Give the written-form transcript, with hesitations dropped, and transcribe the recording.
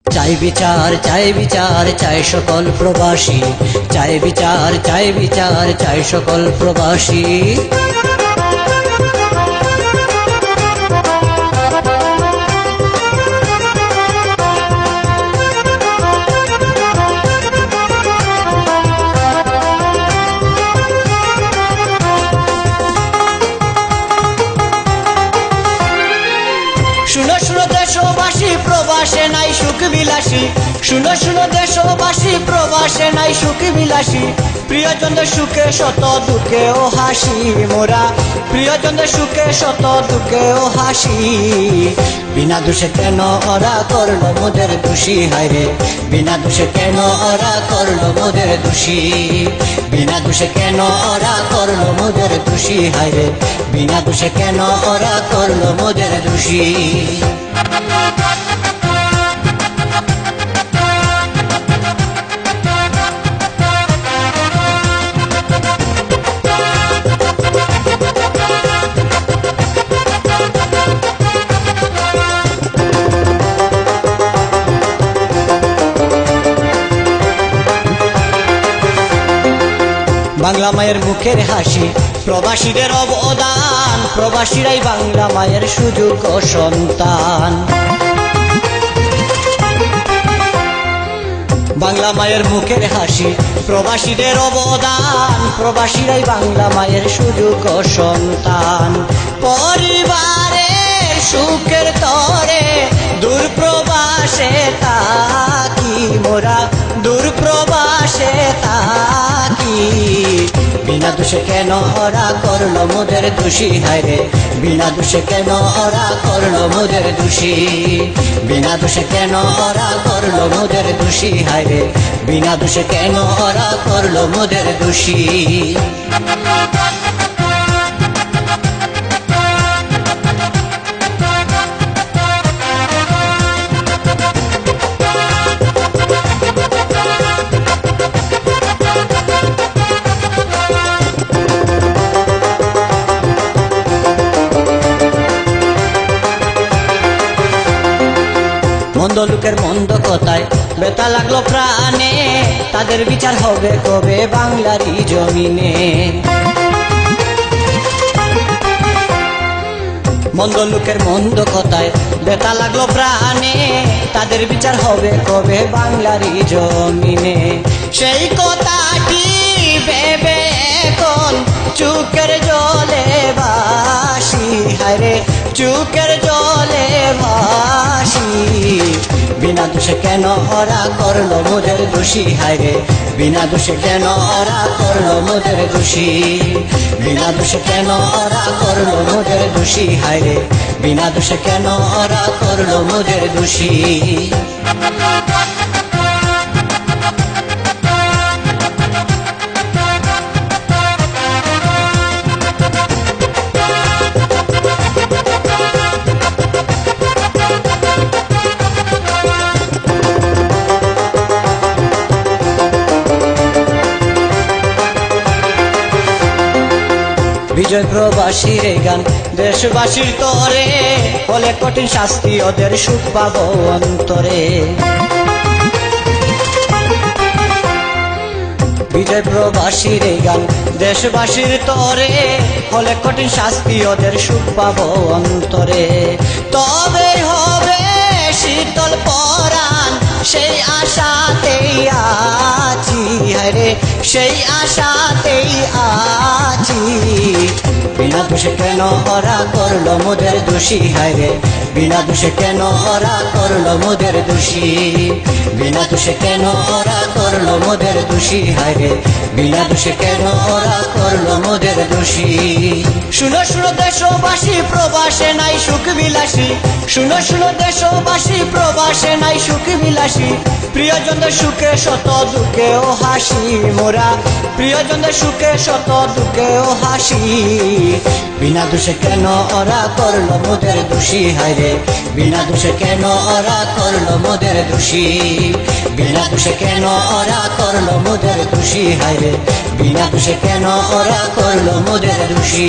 চাই বিচার চাই বিচার চাই সকল প্রবাসী, চাই বিচার চাই বিচার চাই সকল প্রবাসী। শুনো শুনো দেশবাসী, প্রবাসে নাই সুখ বিলাসী। শুনো শুনো দেশবাসী, প্রবাসে নাই সুখ বিলাসী। প্রিয়জনদের সুখে শত দুঃখে ও হাসি মোরা, প্রিয়জনদের সুখে শত দুঃখে ও হাসি। বিনা দোষে কেন ওরা করলো মোদের দোষী, হায়রে বিনা দোষে কেন ওরা করলো মোদের দোষী। বিনা দোষে কেন ওরা করলো মোদের দোষী, হায়রে বিনা দোষে কেন ওরা করলো মোদের দোষী। বাংলা মায়ের মুখের হাসি, প্রবাসীদের অবদান, প্রবাসীরাই বাংলা মায়ের সুযোগ ও সন্তান। বাংলা মায়ের মুখের হাসি, প্রবাসীদের অবদান, প্রবাসীরাই বাংলা মায়ের সুযোগ ও সন্তান। পরিবারের সুখের তরে দূর প্রবাসে তাকি মোরা, দূর প্রবাসে তাকি। বিনা দোষে কেন ওরা করলো মোদের দোষী, হায়রে বিনা দোষে কেন ওরা করলো মোদের দোষী। বিনা দোষে কেন ওরা করলো মোদের দোষী, হায়রে বিনা দোষে কেন ওরা করলো মোদের দোষী। মন্দ লোকের মন্দ কথায় ব্যথা লাগলো প্রাণে, তাদের বিচার হবে কবে বাংলারই জমিনে। মন্দ লোকের মন্দ কথায় ব্যথা লাগলো প্রাণে, তাদের বিচার হবে কবে বাংলারই জমিনে। সেই কথাটি ভেবে এখন চুকের জলে ভাসি, হায়রে চুকের জলে ভাসি। বিনা দোষে কেন ওরা করলো মোদের দোষী, হায়রে বিনা দোষে কেন ওরা করলো মোদের দোষী। বিনা দোষে কেন ওরা করলো মোদের দোষী, হায়রে বিনা দোষে কেন ওরা করলো মোদের দোষী। বিজয় প্রবাসীর গান দেশবাসীর তরে, হলে কঠিন শাস্তি ওদের সুখ পাবো অন্তরে। বিজয় প্রবাসীর গান দেশবাসীর তরে, হলে কঠিন শাস্তি ওদের সুখ পাবো অন্তরে। তবে হবে শীতল পরাণ, সেই আশাতেই আছি, হায়রে সেই আশাতেই আছি। বিনা দোষে কেন ওরা করলো মোদের দোষী, হায়রে বিনা দোষে কেন ওরা করলো মোদের দোষী। বিনা দোষে কেন ওরা করলো মোদের দোষী, হায়রে বিনা দোষে কেন ওরা করলো মোদের দোষী। শুনো শুনো দেশবাসী, প্রবাসে নাই সুখ বিলাসী। শুনো শুনো দেশবাসী, প্রবাসে নাই সুখ বিলাসী। প্রিয়জনদের সুখে শত দুঃখে ও হাসি মোরা, প্রিয়জনদের সুখে শত দুঃখে ও হাসি। বিনা দোষে কেন ওরা করলো মোদের দোষী, হায়রে বিনা দোষে কেন ওরা করলো মোদের দোষী। বিনা দোষে কেন ওরা করলো মোদের দোষী, হায়রে বিনা দোষে কেন ওরা করলো মোদের দোষী।